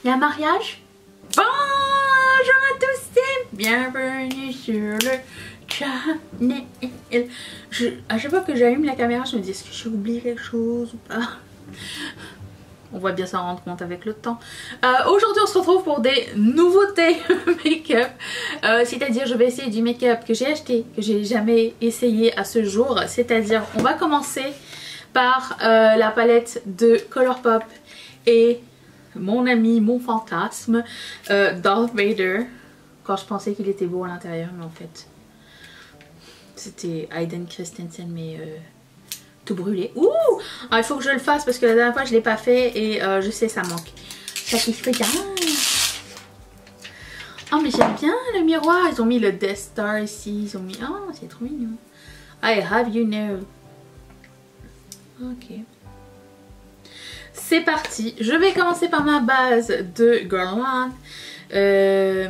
Il y a un mariage? Bonjour à tous et bienvenue sur le channel. À chaque fois que j'allume la caméra, je me dis est-ce que j'ai oublié quelque chose ou pas? On va bien s'en rendre compte avec le temps. Aujourd'hui on se retrouve pour des nouveautés make-up. C'est-à-dire je vais essayer du make-up que j'ai acheté, que j'ai jamais essayé à ce jour. C'est-à-dire on va commencer par la palette de Colourpop et mon ami, mon fantasme, Darth Vader. Quand je pensais qu'il était beau à l'intérieur, mais en fait c'était Hayden Christensen mais tout brûlé. Ouh, ah, il faut que je le fasse parce que la dernière fois je l'ai pas fait et je sais ça manque. Ça qui fait bien. Oh mais j'aime bien le miroir. Ils ont mis le Death Star ici. Ils ont mis... Oh c'est trop mignon. I have you know. Ok. C'est parti. Je vais commencer par ma base de Guerlain. Est-ce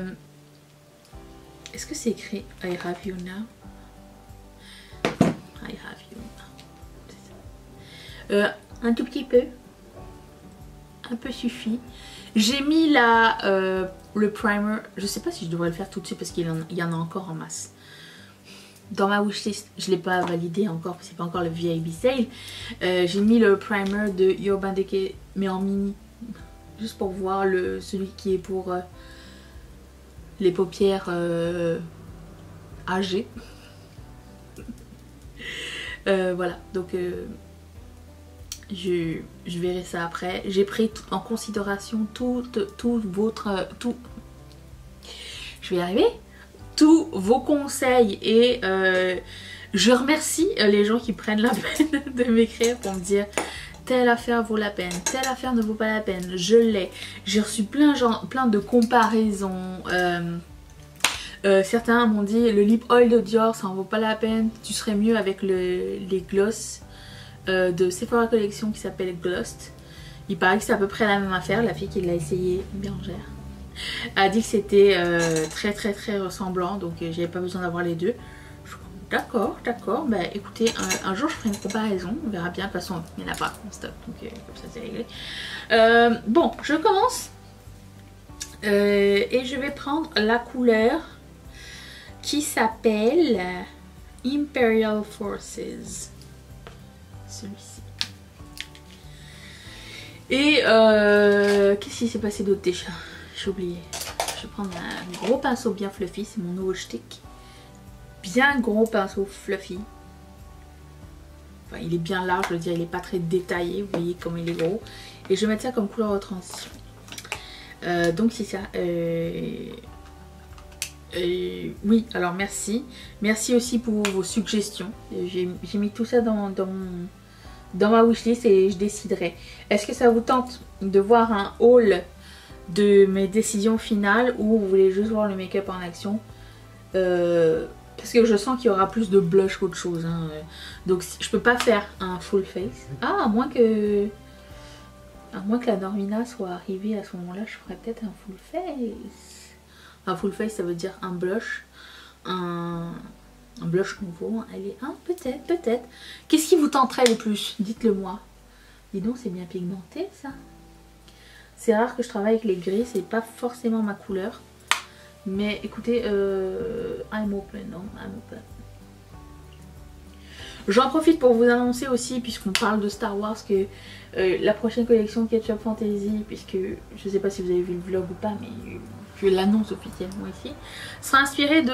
que c'est écrit I have you now? I have you now. Un tout petit peu. Un peu suffit. J'ai mis le primer. Je sais pas si je devrais le faire tout de suite parce qu'il y en a encore en masse. Dans ma wishlist, je ne l'ai pas validé encore, c'est pas encore le VIP sale. J'ai mis le primer de Urban Decay, mais en mini. Juste pour voir celui qui est pour les paupières âgées. Voilà, donc je verrai ça après. J'ai pris en considération tout je vais y arriver. Tous vos conseils et je remercie les gens qui prennent la peine de m'écrire pour me dire telle affaire vaut la peine, telle affaire ne vaut pas la peine, je l'ai. J'ai reçu plein de comparaisons. Certains m'ont dit le lip oil de Dior ça en vaut pas la peine, tu serais mieux avec les gloss de Sephora Collection qui s'appelle Glossed. Il paraît que c'est à peu près la même affaire, la fille qui l'a essayé, Bérangère, a dit que c'était très ressemblant, donc j'avais pas besoin d'avoir les deux. D'accord, bah écoutez, un jour je ferai une comparaison, on verra bien, de toute façon il n'y en a pas en stock, donc comme ça c'est réglé. Bon, je commence et je vais prendre la couleur qui s'appelle Imperial Forces, celui-ci. Et qu'est-ce qui s'est passé d'autre déjà? J'ai oublié. Je vais prendre un gros pinceau bien fluffy, c'est mon nouveau shtick. Bien gros pinceau fluffy. Enfin, il est bien large, je veux dire, il n'est pas très détaillé, vous voyez comme il est gros. Et je vais mettre ça comme couleur de transition. Donc c'est ça. Oui, alors merci. Merci aussi pour vos suggestions. J'ai mis tout ça dans ma wishlist et je déciderai. Est-ce que ça vous tente de voir un haul de mes décisions finales ou vous voulez juste voir le make-up en action? Parce que je sens qu'il y aura plus de blush qu'autre chose, hein. Donc je peux pas faire un full face. Ah, à moins que la Normina soit arrivée à ce moment là, je ferais peut-être un full face. Un full face ça veut dire un blush, un blush nouveau, elle est peut-être. Qu'est-ce qui vous tenterait le plus? Dites-le moi. Dis donc, c'est bien pigmenté ça. C'est rare que je travaille avec les gris, c'est pas forcément ma couleur. Mais écoutez, I'm open, non, I'm open. J'en profite pour vous annoncer aussi, puisqu'on parle de Star Wars, que la prochaine collection Ketchup Fantasy, puisque je sais pas si vous avez vu le vlog ou pas, mais je l'annonce officiellement ici, sera inspirée de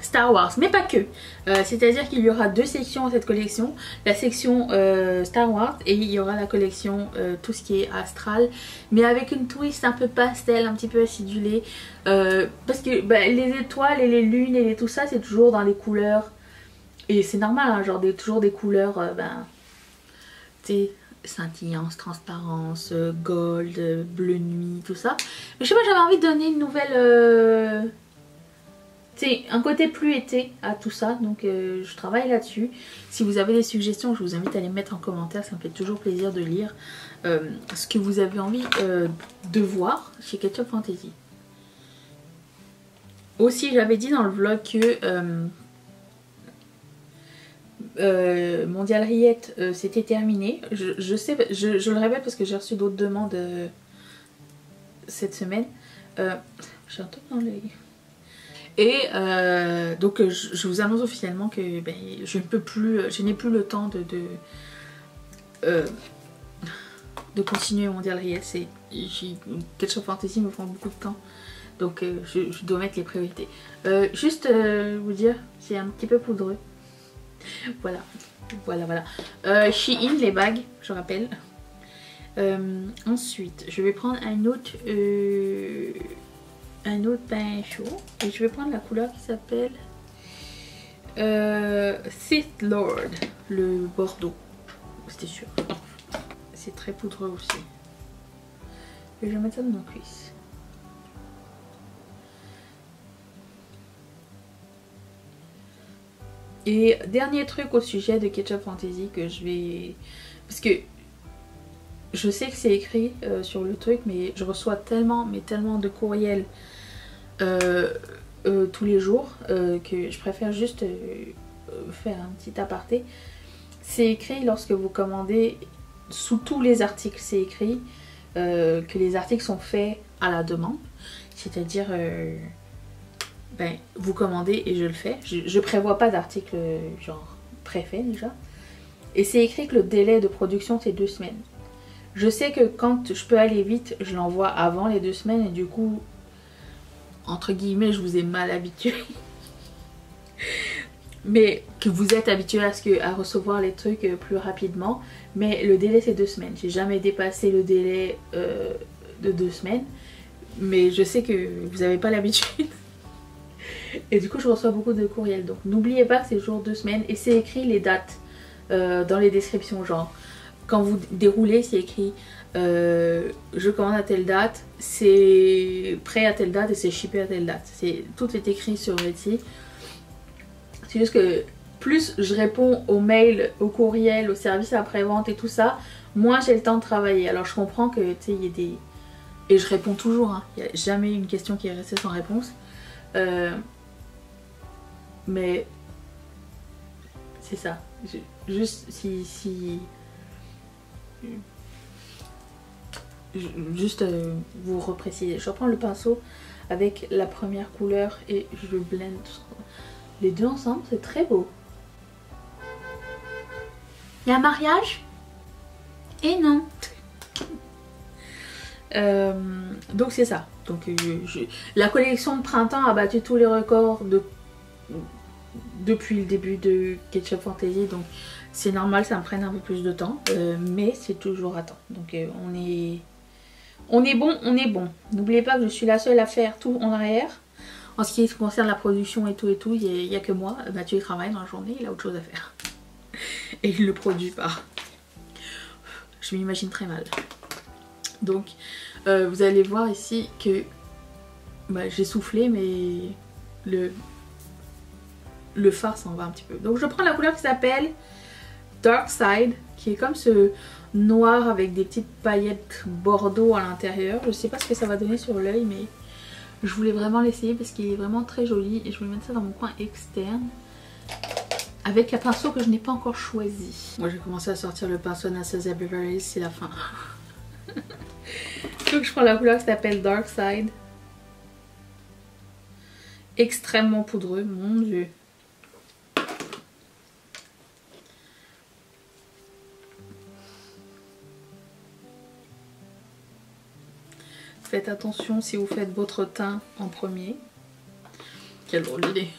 Star Wars, mais pas que. C'est-à-dire qu'il y aura deux sections à cette collection. La section Star Wars et il y aura la collection tout ce qui est astral, mais avec une twist un peu pastel, un petit peu acidulée. Parce que les étoiles et les lunes et tout ça, c'est toujours dans les couleurs. Et c'est normal, hein, genre toujours des couleurs, tu sais, scintillance, transparence, gold, bleu nuit, tout ça. Mais je sais pas, j'avais envie de donner une nouvelle... c'est un côté plus été à tout ça, donc je travaille là-dessus. Si vous avez des suggestions, je vous invite à les mettre en commentaire, ça me fait toujours plaisir de lire ce que vous avez envie de voir chez Ketchup Fantasy. Aussi, j'avais dit dans le vlog que Mondial Riette c'était terminé. Je sais, je le répète parce que j'ai reçu d'autres demandes cette semaine. J'ai un truc dans l'œil. Et donc je vous annonce officiellement que ben, je n'ai plus le temps de continuer Mondial Riel. Ketchup Fantasy me prend beaucoup de temps. Donc je dois mettre les priorités. Juste vous dire, c'est un petit peu poudreux. Voilà. Shein, les bagues, je rappelle. Ensuite, je vais prendre un autre pain chaud. Et je vais prendre la couleur qui s'appelle Sith Lord, le Bordeaux. C'était sûr. C'est très poudreux aussi. Et je vais mettre ça dans mon cuisse. Et dernier truc au sujet de Ketchup Fantasy que je vais... Parce que je sais que c'est écrit sur le truc, mais je reçois tellement de courriels tous les jours que je préfère juste faire un petit aparté. C'est écrit lorsque vous commandez, sous tous les articles, c'est écrit que les articles sont faits à la demande. C'est-à-dire... ben, vous commandez et je le fais. Je prévois pas d'article genre préfet déjà. Et c'est écrit que le délai de production c'est 2 semaines. Je sais que quand je peux aller vite, je l'envoie avant les 2 semaines et du coup, entre guillemets, je vous ai mal habitué. Mais que vous êtes habitué à recevoir les trucs plus rapidement. Mais le délai c'est 2 semaines. J'ai jamais dépassé le délai de 2 semaines. Mais je sais que vous n'avez pas l'habitude. Et du coup je reçois beaucoup de courriels. Donc n'oubliez pas que c'est toujours 2 semaines. Et c'est écrit les dates dans les descriptions. Genre quand vous déroulez c'est écrit je commande à telle date, c'est prêt à telle date et c'est shippé à telle date. Tout est écrit sur Etsy. C'est juste que plus je réponds aux mails, aux courriels, aux services après-vente et tout ça, moins j'ai le temps de travailler. Alors je comprends que tu sais il y a des... Et je réponds toujours, hein. Il n'y a jamais une question qui est restée sans réponse. Mais c'est ça. Juste vous repréciser. Je reprends le pinceau avec la première couleur et je blende les deux ensemble. C'est très beau. Il y a un mariage? Et non. Donc c'est ça. Donc la collection de printemps a battu tous les records depuis le début de Ketchup Fantasy. Donc c'est normal, ça me prenne un peu plus de temps. Mais c'est toujours à temps. Donc on est bon. N'oubliez pas que je suis la seule à faire tout en arrière. En ce qui concerne la production et tout, il n'y a que moi. Mathieu il travaille dans la journée, il a autre chose à faire. Et il le produit pas. Je m'imagine très mal. Donc vous allez voir ici que bah, j'ai soufflé mais le fard s'en va un petit peu. Donc je prends la couleur qui s'appelle Dark Side, qui est comme ce noir avec des petites paillettes bordeaux à l'intérieur. Je sais pas ce que ça va donner sur l'œil mais je voulais vraiment l'essayer parce qu'il est vraiment très joli et je vais mettre ça dans mon coin externe avec un pinceau que je n'ai pas encore choisi. Moi j'ai commencé à sortir le pinceau Anastasia Beverly Hills, c'est la fin. Donc je prends la couleur qui s'appelle Dark Side. Extrêmement poudreux, mon dieu. Faites attention si vous faites votre teint en premier. Quelle drôle d'idée.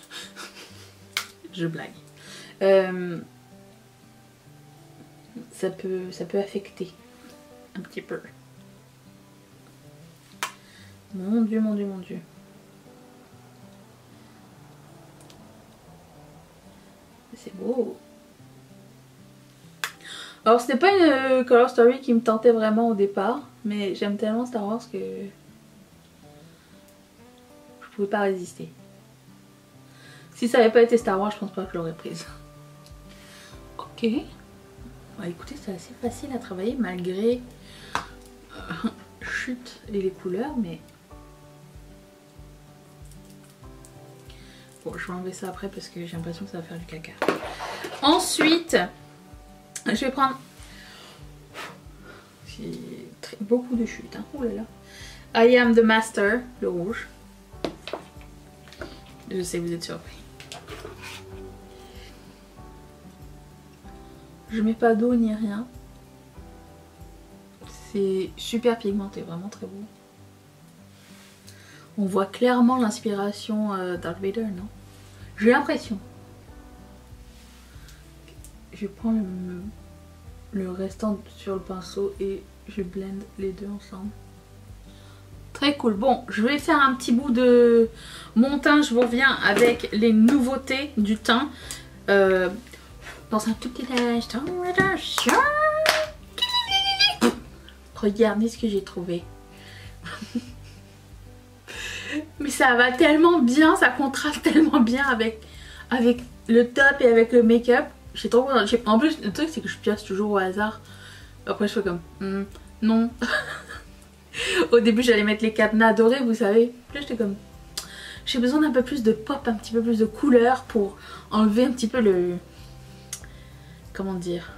Je blague. Ça peut affecter un petit peu. Mon dieu, mon dieu, mon dieu. C'est beau. Alors c'était pas une color story qui me tentait vraiment au départ, mais j'aime tellement Star Wars que je pouvais pas résister. Si ça avait pas été Star Wars, je pense pas que je l'aurais prise. Ok. Bah, écoutez, c'est assez facile à travailler malgré chute et les couleurs, mais bon, je vais enlever ça après parce que j'ai l'impression que ça va faire du caca. Ensuite, je vais prendre... J'ai beaucoup de chutes, hein. Oh là I Am The Master, le rouge. Je sais, vous êtes surpris. Je mets pas d'eau ni rien. C'est super pigmenté, vraiment très beau. On voit clairement l'inspiration Darth Vader, non? J'ai l'impression. Je prends le restant sur le pinceau et je blende les deux ensemble. Très cool. Bon, je vais faire un petit bout de mon teint. Je vous reviens avec les nouveautés du teint. Dans un tout petit instant. Regardez ce que j'ai trouvé. Mais ça va tellement bien, ça contraste tellement bien avec le top et avec le make-up. J'ai trop content. En plus, le truc c'est que je pioche toujours au hasard. Après je fais comme non. Au début j'allais mettre les cadenas dorés, vous savez. Puis là j'étais comme j'ai besoin d'un peu plus de pop, un petit peu plus de couleur pour enlever un petit peu le... Comment dire,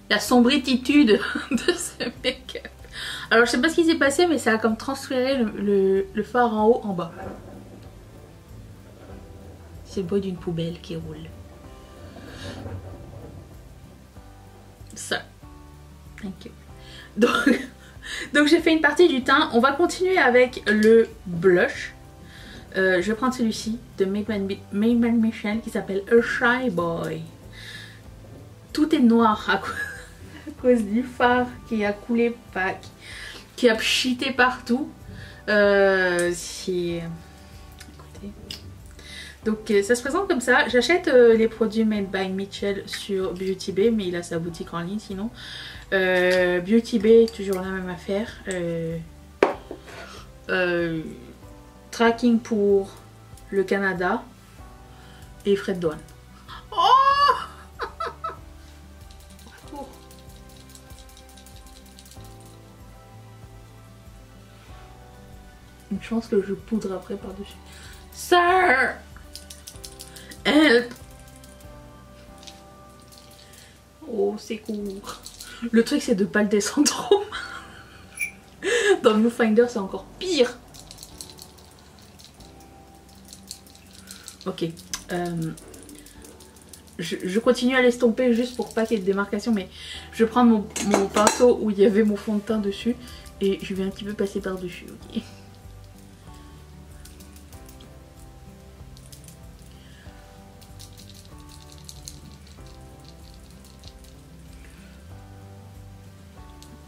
la sombritude de ce make-up. Alors je sais pas ce qui s'est passé mais ça a comme transféré le fard en haut en bas. C'est le bruit d'une poubelle qui roule. Ça. Thank you. Donc j'ai fait une partie du teint. On va continuer avec le blush. Je vais prendre celui-ci de Maybelline Michel qui s'appelle A Shy Boy. Tout est noir à cause du fard qui a coulé, qui a pchité partout. Écoutez. Donc ça se présente comme ça. J'achète les produits Made by Mitchell sur Beauty Bay, mais il a sa boutique en ligne sinon. Beauty Bay, toujours la même affaire. Tracking pour le Canada et frais de douane. Oh! Une chance que je poudre après par-dessus. Sir! Help! Oh, c'est court. Le truc, c'est de pas le descendre trop. Dans le Viewfinder, c'est encore pire. Ok. Je continue à l'estomper juste pour pas qu'il y ait de démarcation, mais je vais prendre mon pinceau où il y avait mon fond de teint dessus et je vais un petit peu passer par-dessus. Ok.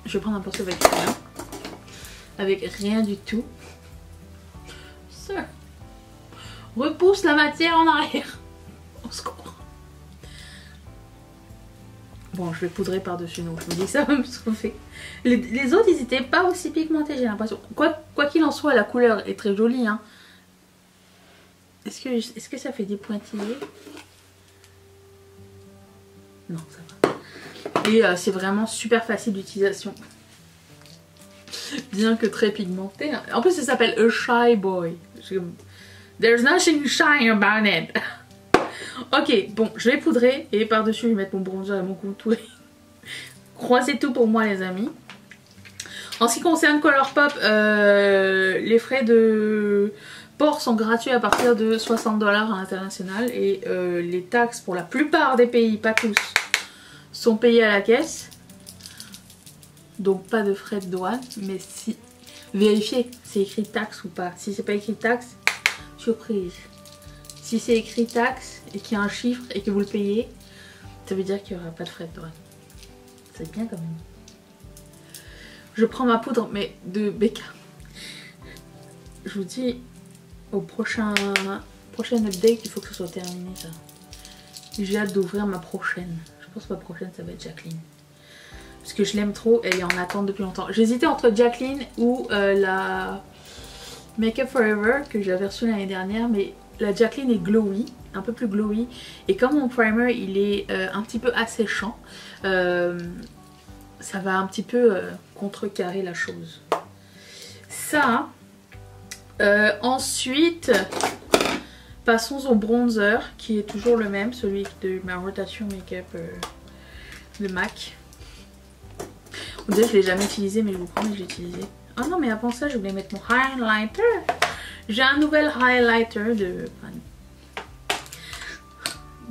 Je vais prendre un pinceau avec rien. Avec rien du tout. Ça. Repousse la matière en arrière. Au secours. Bon, je vais poudrer par-dessus, donc je vous dis ça va me sauver. Les autres, ils n'étaient pas aussi pigmentés, j'ai l'impression. Quoi qu'il en soit, la couleur est très jolie. Hein. Est-ce que ça fait des pointillés? Non, ça va. Et c'est vraiment super facile d'utilisation. Bien que très pigmenté. En plus, ça s'appelle A Shy Boy. There's nothing shy about it. Ok, bon, je vais poudrer et par-dessus, je vais mettre mon bronzer et mon contour. Croisez tout pour moi, les amis. En ce qui concerne Colourpop, les frais de port sont gratuits à partir de 60$ à l'international. Et les taxes pour la plupart des pays, pas tous, sont payés à la caisse. Donc pas de frais de douane. Mais si vérifiez, c'est écrit taxe ou pas. Si c'est pas écrit taxe, surprise. Si c'est écrit taxe et qu'il y a un chiffre et que vous le payez, ça veut dire qu'il n'y aura pas de frais de douane. C'est bien quand même. Je prends ma poudre mais de Becca. Je vous dis au prochain update, il faut que ce soit terminé ça. J'ai hâte d'ouvrir ma prochaine. Je pense que ma prochaine ça va être Jacqueline. Parce que je l'aime trop, elle est en attente depuis longtemps. J'hésitais entre Jacqueline ou la Make Up Forever que j'avais reçue l'année dernière. Mais la Jacqueline est glowy, un peu plus glowy. Et comme mon primer il est un petit peu asséchant, ça va un petit peu contrecarrer la chose. Ça. Ensuite, passons au bronzer qui est toujours le même, celui de ma rotation make-up de MAC. On dirait que je ne l'ai jamais utilisé, mais je vous promets que je l'ai utilisé. Oh non, mais avant ça, je voulais mettre mon highlighter. J'ai un nouvel highlighter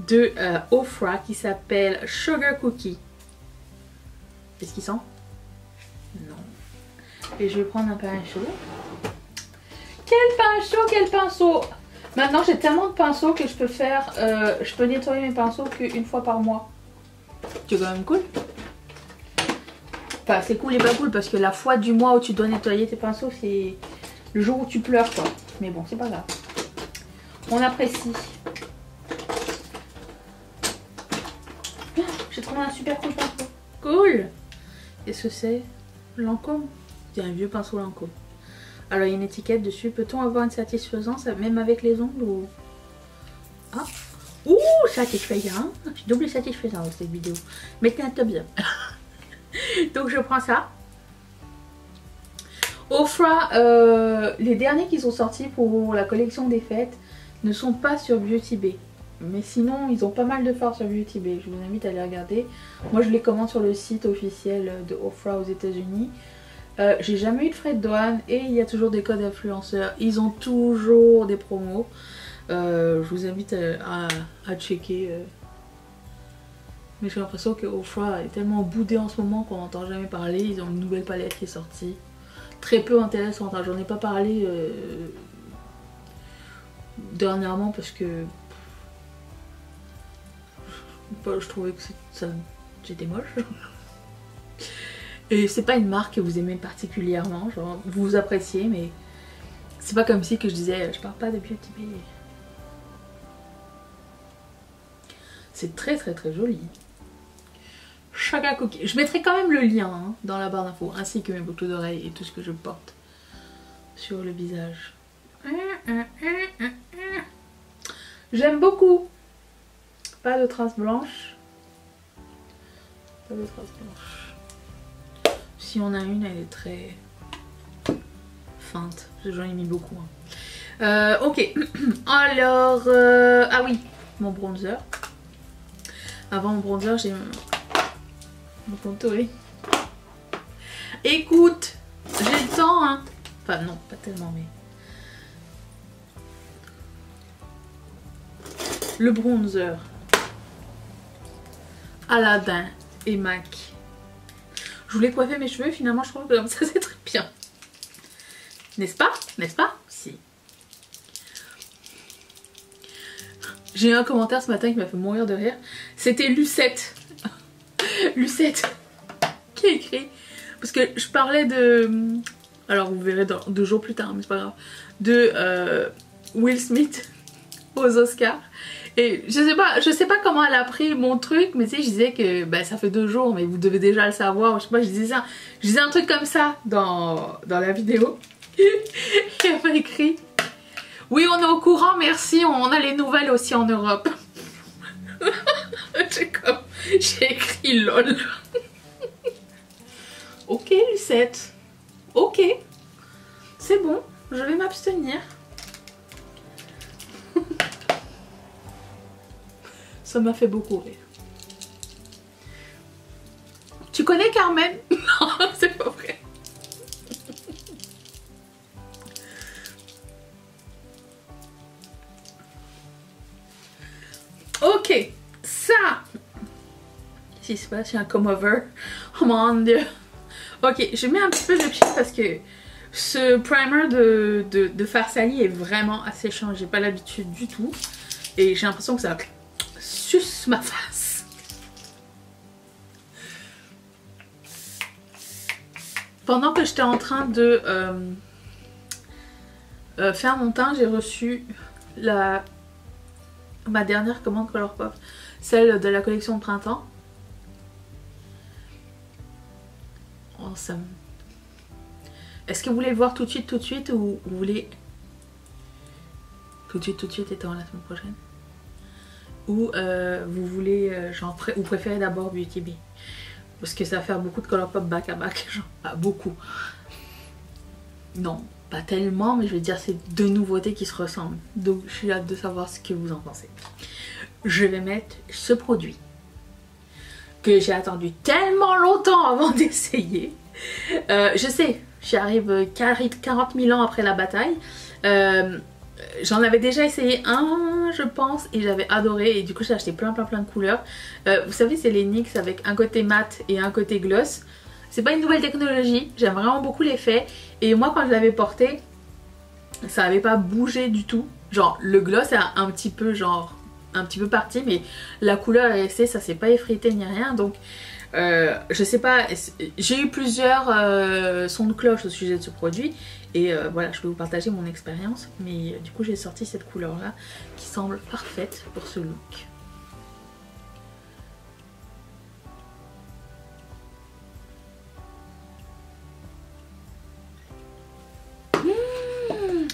de Ofra qui s'appelle Sugar Cookie. Est-ce qu'il sent? Non. Et je vais prendre un pinceau. Quel pinceau, quel pinceau! Maintenant, j'ai tellement de pinceaux que je peux faire... je peux nettoyer mes pinceaux qu'une fois par mois. C'est quand même cool. Enfin, c'est cool et pas cool parce que la fois du mois où tu dois nettoyer tes pinceaux, c'est le jour où tu pleures, quoi. Mais bon, c'est pas grave. On apprécie. Oh, j'ai trouvé un super cool pinceau. Cool! Qu'est-ce que c'est? Lancôme. C'est un vieux pinceau Lancôme. Alors, il y a une étiquette dessus. Peut-on avoir une satisfaisance même avec les ongles ou... Ah! Ouh, satisfaisant! Double satisfaisant dans cette vidéo. Mettez un top bien. Donc, je prends ça. Ofra, les derniers qui sont sortis pour la collection des fêtes ne sont pas sur Beauty Bay. Mais sinon, ils ont pas mal de fards sur Beauty Bay. Je vous invite à les regarder. Moi, je les commande sur le site officiel de Ofra aux États-Unis. J'ai jamais eu de frais de douane et il y a toujours des codes influenceurs. Ils ont toujours des promos. Je vous invite à checker. Mais j'ai l'impression que Ofra est tellement boudé en ce moment qu'on n'entend jamais parler. Ils ont une nouvelle palette qui est sortie. Très peu intéressante. J'en ai pas parlé dernièrement parce que je trouvais que j'étais moche. Et c'est pas une marque que vous aimez particulièrement, genre vous appréciez, mais c'est pas comme si que je disais je parle pas de Beauty Bay. C'est très très très joli. Sugar Cookie. Je mettrai quand même le lien dans la barre d'infos, ainsi que mes boucles d'oreilles et tout ce que je porte sur le visage. J'aime beaucoup. Pas de traces blanches. Pas de traces blanches. Si on a une, elle est très feinte. J'en ai mis beaucoup. Ok. Alors, ah oui, mon bronzer. Avant mon bronzer, j'ai mon contouring. Écoute, j'ai le temps, hein. Enfin non, pas tellement, mais... Le bronzer. Aladdin et MAC. Je voulais coiffer mes cheveux, finalement je trouve que comme ça c'est très bien. N'est-ce pas? N'est-ce pas? Si. J'ai eu un commentaire ce matin qui m'a fait mourir de rire. C'était Lucette. Lucette qui a écrit. Parce que je parlais de... Alors vous verrez 2 jours plus tard, mais c'est pas grave. De Will Smith aux Oscars. Et je sais pas comment elle a pris mon truc, mais tu sais, je disais que bah, ça fait 2 jours, mais vous devez déjà le savoir. Je sais pas, je disais un truc comme ça dans la vidéo. Et elle m'a écrit: oui, on est au courant, merci, on a les nouvelles aussi en Europe. J'ai écrit lol. Ok, Lucette. Ok. C'est bon, je vais m'abstenir. Ça m'a fait beaucoup rire. Tu connais Carmen? Non, c'est pas vrai. Ok, ça. Qu'est-ce qui se passe? J'ai un come-over. Oh mon dieu. Ok, je mets un petit peu de pied parce que ce primer de Farsali est vraiment asséchant. J'ai pas l'habitude du tout. Et j'ai l'impression que ça suce ma face. Pendant que j'étais en train de faire mon teint, j'ai reçu ma dernière commande Colourpop, celle de la collection de printemps. Awesome. Est-ce que vous voulez le voir tout de suite ou vous voulez tout de suite étant la semaine prochaine? Ou vous voulez, ou préférez d'abord Beauty Bay? Parce que ça va faire beaucoup de Colourpop back à back, genre pas beaucoup. Non, pas tellement, mais je veux dire c'est 2 nouveautés qui se ressemblent. Donc je suis hâte de savoir ce que vous en pensez. Je vais mettre ce produit que j'ai attendu tellement longtemps avant d'essayer. Je sais, J'y arrive 40 000 ans après la bataille. J'en avais déjà essayé un, je pense, et j'avais adoré. Et du coup, j'ai acheté plein de couleurs. Vous savez, c'est les NYX avec un côté mat et un côté gloss. C'est pas une nouvelle technologie, j'aime vraiment beaucoup l'effet. Et moi, quand je l'avais porté, ça n'avait pas bougé du tout. Genre, le gloss a un petit peu parti, mais la couleur est restée, ça s'est pas effrité ni rien. Donc, je sais pas, j'ai eu plusieurs sons de cloche au sujet de ce produit. Et voilà, je vais vous partager mon expérience. Mais du coup, j'ai sorti cette couleur-là qui semble parfaite pour ce look.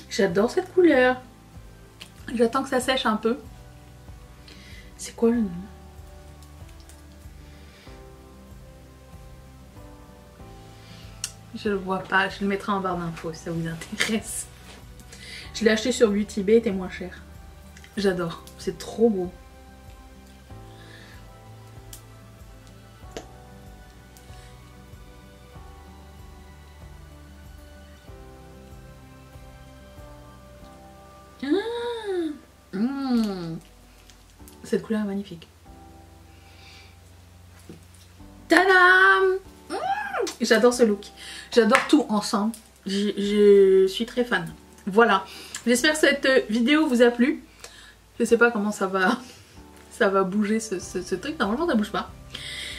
J'adore cette couleur. J'attends que ça sèche un peu. C'est quoi le nom? Je le vois pas. Je le mettrai en barre d'infos si ça vous intéresse. Je l'ai acheté sur Beauty Bay, il était moins cher. J'adore. C'est trop beau. Cette couleur est magnifique. Tadam! J'adore ce look. J'adore tout ensemble. Je suis très fan. Voilà. J'espère que cette vidéo vous a plu. Je sais pas comment ça va bouger ce truc. Normalement ça bouge pas.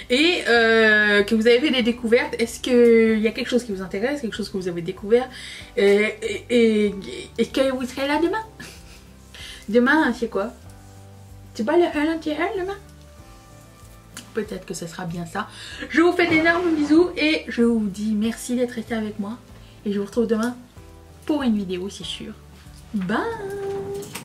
Et que vous avez fait des découvertes. Est-ce qu'il y a quelque chose qui vous intéresse, quelque chose que vous avez découvert et que vous serez là demain? Demain, c'est quoi? C'est pas le l'intérieur demain? Peut-être que ce sera bien ça. Je vous fais d'énormes bisous et je vous dis merci d'être resté avec moi. Et je vous retrouve demain pour une vidéo, c'est sûr. Bye!